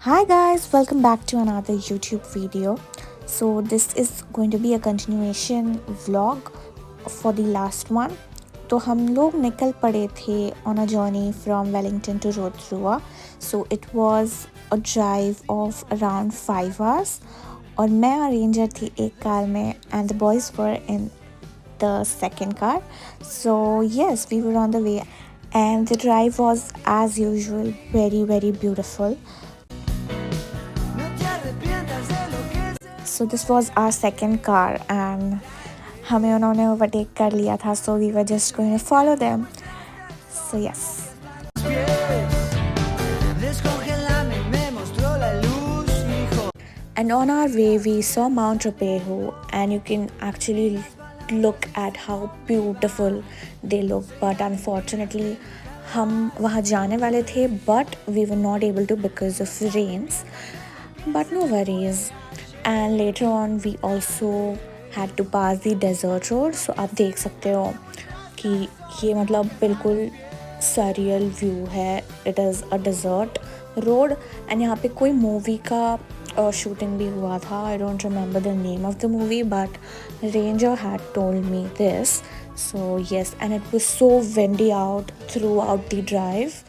Hi guys, welcome back to another YouTube video. So this is going to be a continuation vlog for the last one. तो हम लोग निकल पड़े थे on a journey from Wellington to Rotorua. So it was a drive of around 5 hours. और मैं और ranger थी एक कार में and the boys were in the second car. So yes, we were on the way and the drive was as usual very beautiful. So this was our second car and हमें उन्होंने overtake कर लिया था, so we were just going to follow them. So yes. And on our way we saw Mount Rupeho and you can actually look at how beautiful they look, but unfortunately हम वहाँ जाने वाले थे but we were not able to because of rains, but no worries. And later on we also had to pass the desert road. So आप देख सकते हो कि ये मतलब बिल्कुल surreal view है. It is a desert road and यहाँ पे कोई movie का shooting भी हुआ था. I don't remember the name of the movie, but Ranger had told me this. So yes, and it was so windy out throughout the drive.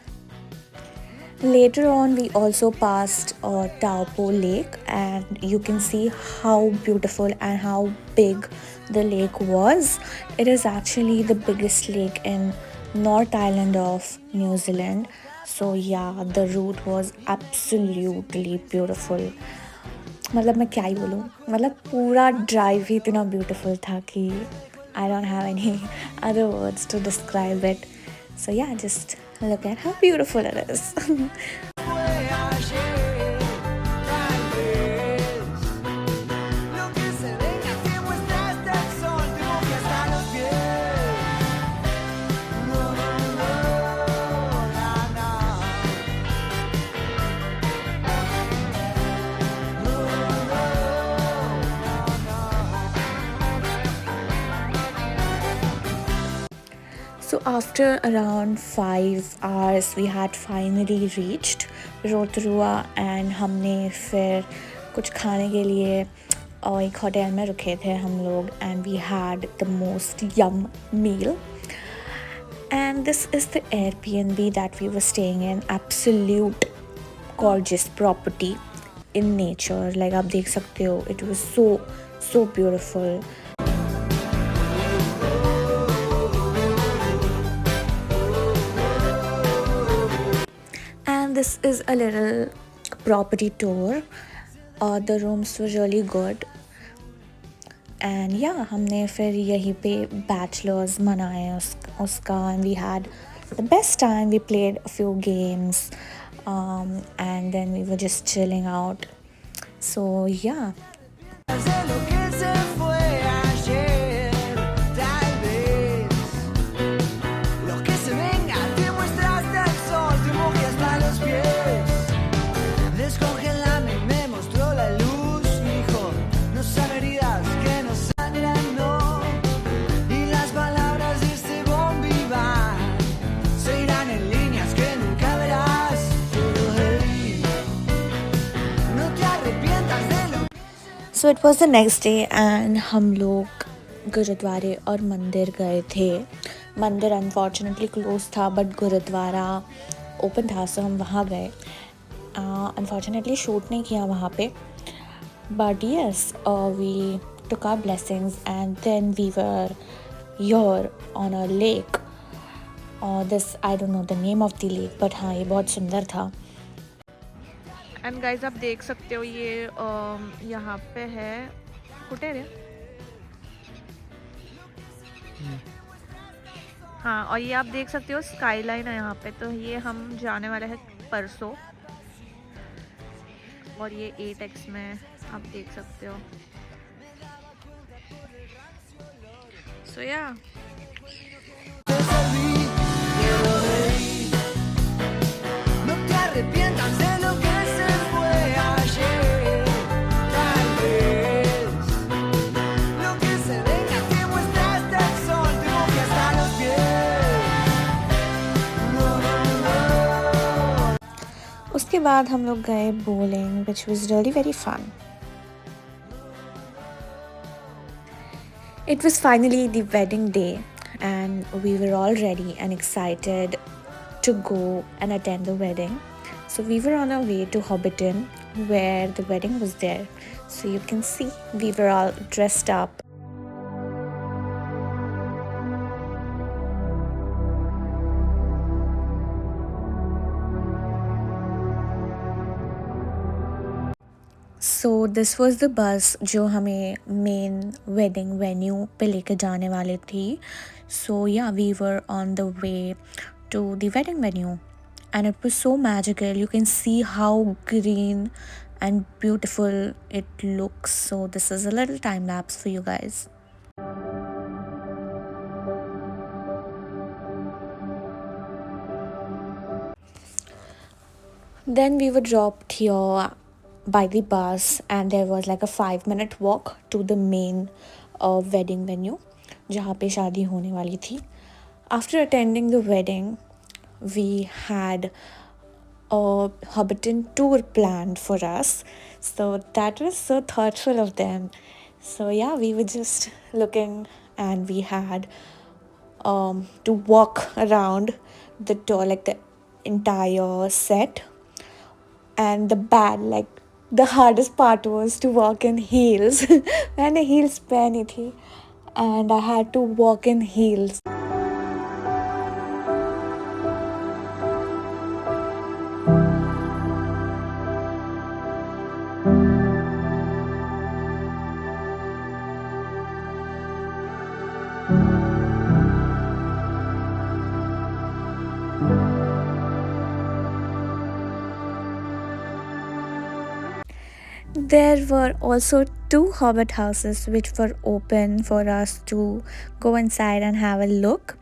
Later on we also passed Taupo Lake and you can see how beautiful and how big the lake was. It is actually the biggest lake in North Island of New Zealand. So yeah, the route was absolutely beautiful. मतलब मैं क्या ही बोलूँ, मतलब पूरा drive ही इतना beautiful था कि I don't have any other words to describe it. So yeah, just look at how beautiful it is. So after around 5 hours we had finally reached Rotorua and हमने फिर कुछ खाने के लिए एक होटल में रुके थे हम लोग and we had the most yum meal. And this is the Airbnb that we were staying in. Absolute gorgeous property in nature. Like आप देख सकते हो, it was so beautiful. And this is a little property tour. The rooms were really good. And yeah, हमने फिर यहीं पे bachelors मनाए उसका and we had the best time. We played a few games and then we were just chilling out. So yeah. So it was the next day and हम लोग गुरुद्वारे और मंदिर गए थे. मंदिर unfortunately closed था but गुरुद्वारा open था, so हम वहाँ गए. Unfortunately shoot नहीं किया वहाँ पे, but yes, we took our blessings and then we were here on a lake. This I don't know the name of the lake, but हाँ ये बहुत सुंदर था. एंड गाइज आप देख सकते हो ये यहाँ पे है कुटेरे. हाँ, और ये आप देख सकते हो स्काईलाइन है यहाँ पे. तो ये हम जाने वाले हैं परसों और ये 8x में आप देख सकते हो. सो या उसके उसके बाद हम लोग गए bowling, which was really very fun. It was finally the wedding day, and we were all ready and excited to go and attend the wedding. So we were on our way to Hobbiton, where the wedding was there. So you can see we were all dressed up. So this was the bus जो हमें main wedding venue पे लेके जाने वाले थी. So yeah we were on the way to the wedding venue and it was so magical. You can see how green and beautiful it looks. So this is a little time lapse for you guys. Then we were dropped here by the bus, and there was like a 5-minute walk to the main wedding venue जहाँ पे शादी होने वाली थी. After attending the wedding, we had a Hobbiton tour planned for us. So that was so thoughtful of them. So yeah, we were just looking, and we had to walk around the tour, like the entire set. And the hardest part was to walk in heels. मैंने heels पहनी थी, and I had to walk in heels. There were also 2 hobbit houses which were open for us to go inside and have a look.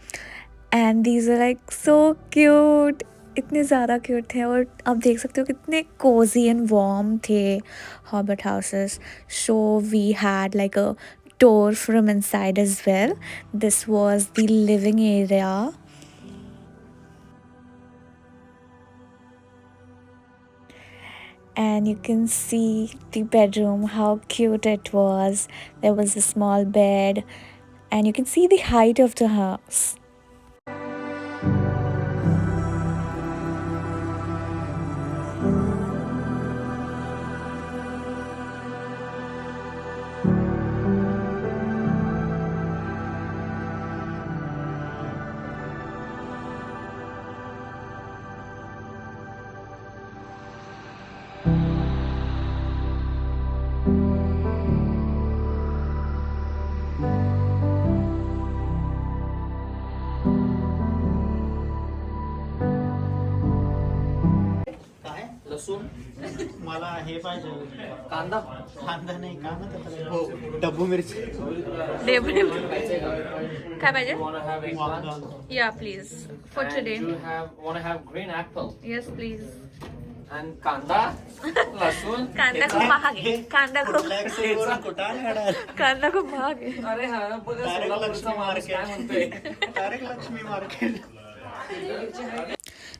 And these are like so cute. इतने ज़्यादा cute थे, और आप देख सकते हो कितने cozy and warm थे hobbit houses. So we had like a tour from inside as well. This was the living area. And you can see the bedroom, how cute it was. There was a small bed, and you can see the height of the house. लसूण मला हे पाहिजे कांदा कांदा नाही का ना त्याला डब्बू मिरची काय पाहिजे? Vanga. Yeah, please. For today. wanna have green apple Yes, please. and कांदा लसूण कांदा खूप महाग आहे. कांदा खूप कुठं आणाल? कांदा खूप महाग आहे. अरे हा बघ डायरेक्ट लक्ष्मी काय मार्केट म्हणतोय direct Lakshmi market.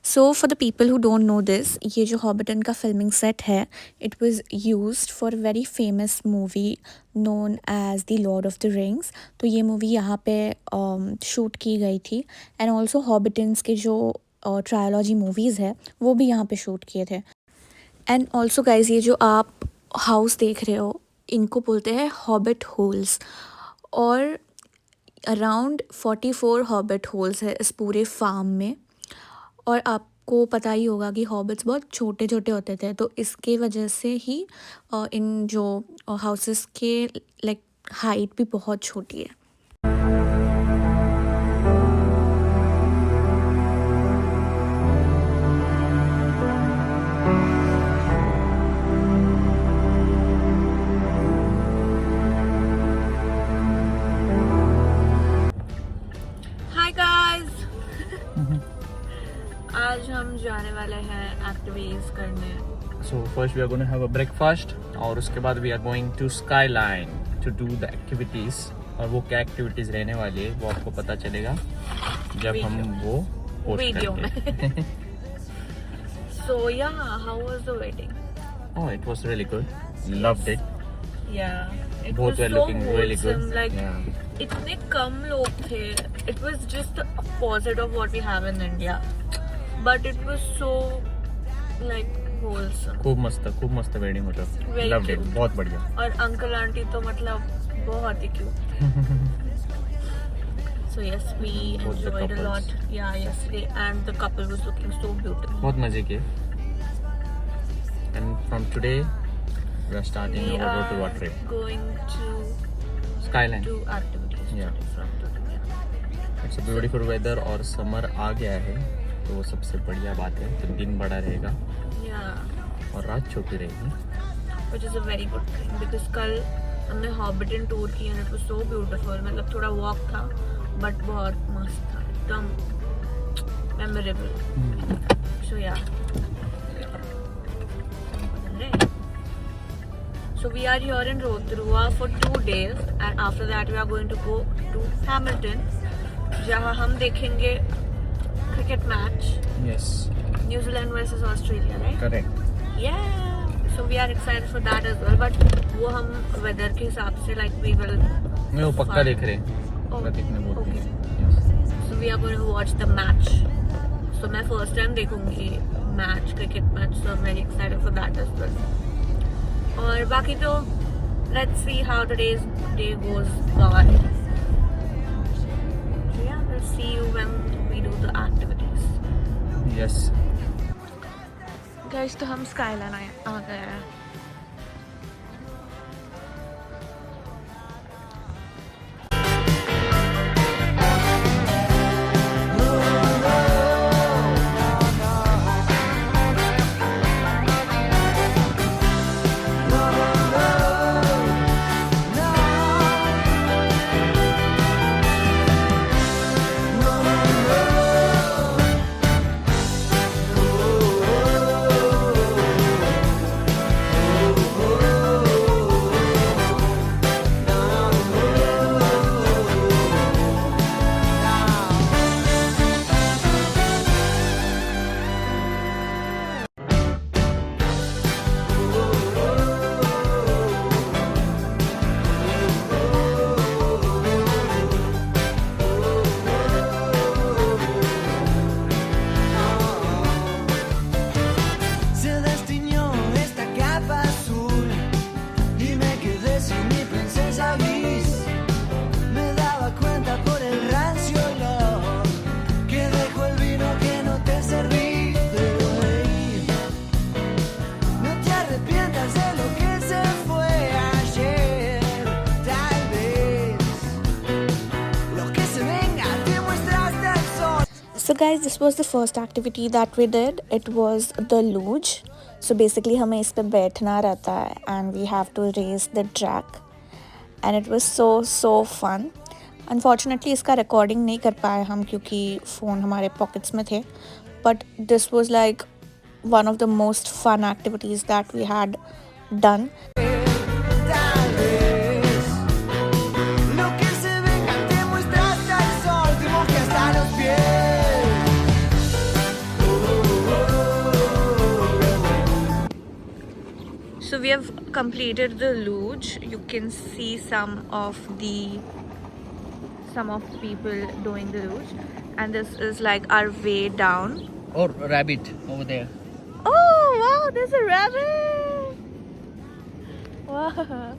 So for the people who don't know this, ये जो हॉबिटन का फिल्मिंग सेट है, it was used for a very famous movie known as The Lord of the Rings. तो ये मूवी यहाँ पे शूट की गई थी. एंड ऑल्सो हॉबिटन्स के जो ट्रायोलॉजी मूवीज़ है वो भी यहाँ पे शूट किए थे. एंड ऑल्सो गाइज, ये जो आप हाउस देख रहे हो, इनको बोलते हैं हॉबिट होल्स. और अराउंड 44 हॉबिट होल्स है इस पूरे फार्म में. और आपको पता ही होगा कि हॉबिट्स बहुत छोटे छोटे होते थे, तो इसके वजह से ही इन जो हाउसेस के लाइक हाइट भी बहुत छोटी है. Hi guys. आज हम जाने वाले हैं एक्टिविटीज करने. So first we are going to have a breakfast और उसके बाद we are going to Skyline to do the activities. और वो क्या activities रहने वाली है वो आपको पता चलेगा जब हम वो पोस्ट वीडियो करेंगे. So yeah, how was the wedding? Oh, it was really good. Loved it. Yeah, it Both was were so looking really good. wholesome. Like Yeah. इतने कम लोग थे. It was just the opposite of what we have in India, but it was so like wholesome. खूब मस्त wedding होता. Very Loved it. cute. बहुत बढ़िया. और uncle aunty तो मतलब बहुत ही cute. So yes, we Both the enjoyed a couples. lot. Yeah, yesterday, and the couple was looking so beautiful. बहुत मजे किए. And from today, we are starting We our road to are road trip. going to Skyline. do activities Yeah. from today. Yeah. It's a beautiful weather और summer आ गया है, तो वो सबसे बढ़िया बात है. तो दिन बड़ा रहेगा Yeah. और रात छोटी रहेगी. Which is a very good thing because कल हमने हॉबिटन टूर किया and it was so beautiful. मतलब थोड़ा वॉक था but बहुत मस्त था, एकदम memorable. So yeah. So we are here in Rotorua for 2 days and after that we are going to go to Hamilton जहाँ हम देखेंगे cricket match Yes. New Zealand versus Australia, right? Correct. Yeah. So we are excited for that as well, but वो हम weather के हिसाब से like we will. मैं वो पक्का देख रहे हैं. Oh, पक्का देखने बोलते okay. हैं. Yes. So we are going to watch the match. So मैं first time देखूंगी match, cricket match. So I'm very excited for that as well. और बाकी तो let's see how today's day goes by. So yeah, we'll see you when we do the activities. Yes. Guys, तो हम skyline आ गए हैं. So guys, this was the first activity that we did. It was the luge. So basically हमें इस पे बैठना रहता है and we have to race the track. And it was so fun. Unfortunately इसका recording नहीं कर पाए हम क्योंकि फ़ोन हमारे pockets में थे. But this was like one of the most fun activities that we had done. So we have completed the luge. You can see some of the people doing the luge, and this is like our way down. Or rabbit over there. Oh wow, there's a rabbit! Wow.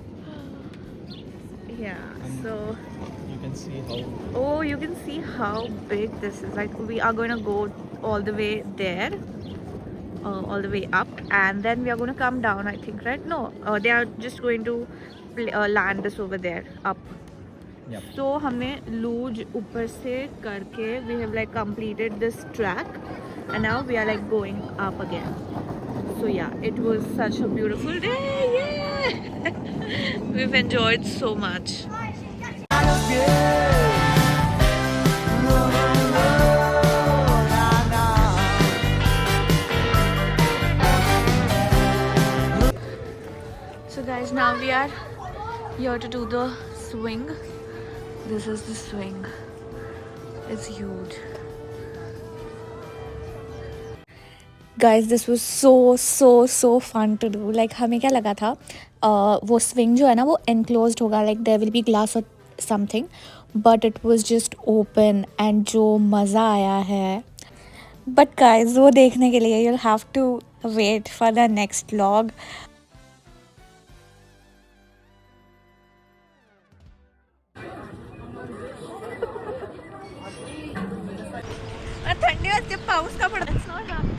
Yeah. So. You can see how. Oh, you can see how big this is. Like we are going to go all the way there. All the way up, and then we are going to come down, I think, right? No, they are just going to land us over there up. Yep. So हमने luge ऊपर से करके we have like completed this track, and now we are like going up again. So yeah, it was such a beautiful day. Yeah. We've enjoyed so much. So guys, now we are here to do the swing. This is the swing. It's huge. Guys this was so fun to do. Like हमें क्या लगा था वो swing जो है ना वो enclosed होगा, like there will be glass और something, but it was just open and जो मज़ा आया है. बट गाइज वो देखने के लिए you'll have to wait for the next vlog. थंडी वाजते, पाऊस का पडत.